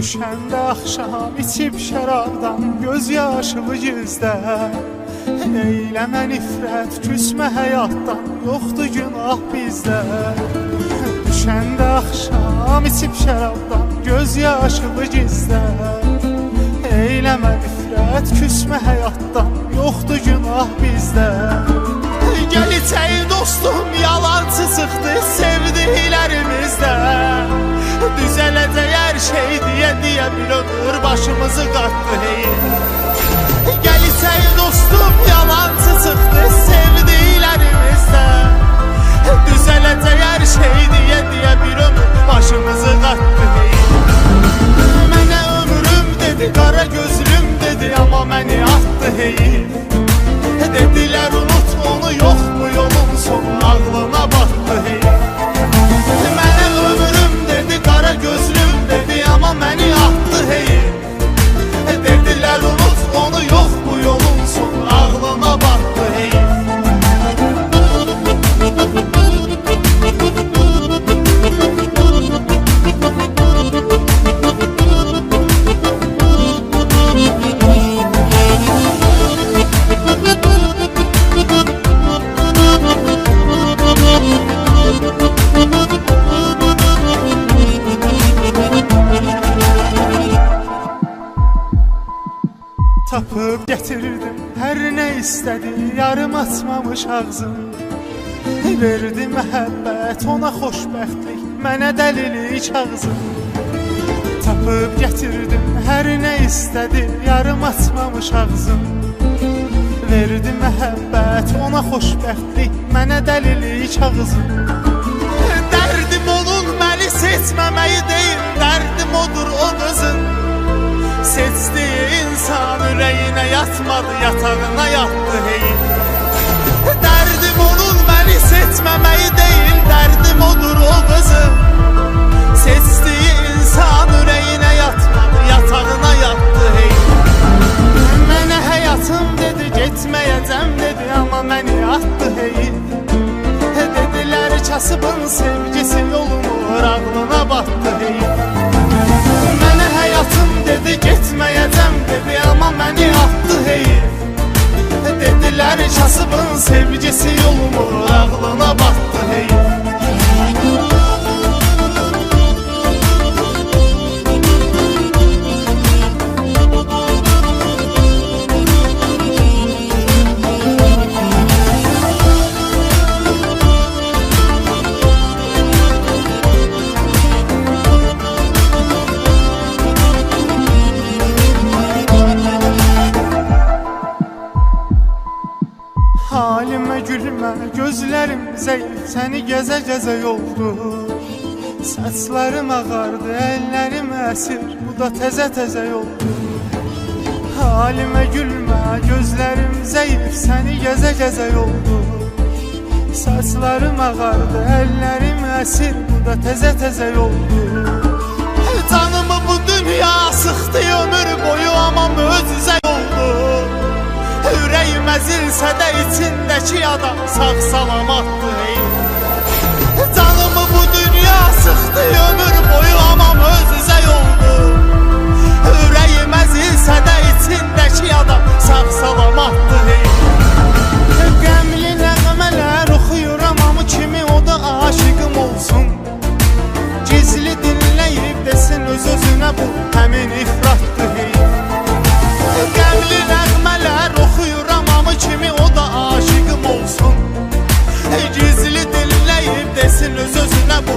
Düşəndə axşam içib şərabdan göz yaşımı gizlə. Eyləmə nifrət, küsmə həyatdan, yoxdur günah bizdə. Düşəndə axşam içib şərabdan göz yaşımı gizlə. Eyləmə nifrət, küsmə həyatdan, yoxdur günah bizdə. Gəl içəyi dostum, yalancı çıxdı sevdiklərimizdə. Düzələcək hər şey deyə bir ömür başımızı qatdı hey. Gəl içəyi dostum, yalancı çıxdı sevdiklərimizdə. Düzələcək hər şey deyə bir ömür başımızı qatdı hey. Mənə ömrüm dedi, qara gözlüm dedi, amma məni atdı hey. Dedilər unut onu, yox bu yolun sonu, ağlına batdı hey. Mənə ömrüm dedi, qara gözlüm dedi, amma məni atdı hey. Dedilər unut onu, yox bu yolun sonu, ağlına batdı hey. Tapıb gətirdim hər nə istədi, yarım açmamış ağzım. Verdi məhəbbət, ona xoşbəxtlik, mənə dəlilik ağzım. Tapıb gətirdim hər nə istədi, yarım açmamış ağzım. Verdi məhəbbət, ona xoşbəxtlik, mənə dəlilik ağzım. Dərdim onun məni seçməməyi deyil, dərdim odur o qızın. Seçdiyi insan ürəyinə yatmadı, yatağına yatdı hey. Dərdim onun məni seçməməyi deyil, dərdim odur o qızın. Seçdiyi insan ürəyinə yatmadı, yatağına yatdı hey. Mənə həyatım dedi, getməyəcəm dedi, amma məni atdı hey. Dedilər kasıbın sevgisi yolumur, ağlına batdı hey. Mənə həyatım dedi, getməyəcəm dedi, amma məni atdı hey. Dedilər kasıbın sevgisi yolumur, ağlına batdı hey. Halimə gülmə, gözlərim zəif, səni gəzə-gəzə yoldu. Saçlarım ağardı, əllərim əsir, bu da təzə-təzə yoldu. Halimə gülmə, gözlərim zəif, səni gəzə-gəzə yoldu. Saçlarım ağardı, əllərim əsir, bu da təzə-təzə yoldu. Canımı bu dünya sıxdı ömür boyu, amma möcüzə yoldu. Ürəyim əzilsə də içindəki adam sağ salamatdı hey. Canımı bu dünya sıxdı ömür boyu, amma möcüzə yoldu. Ürəyim əzilsə də içindəki adam sağ salamatdı hey. Qəmli nəğmələr oxuyuram, amma kimi o da aşıqım olsun. Gizli dinləyib desin öz-özünə bu həmin ifratdı hey. Qəmli nəğmələr oxuyuram, amma kimi o da aşıqım olsun. Gizli dinləyib desin öz-özünə bu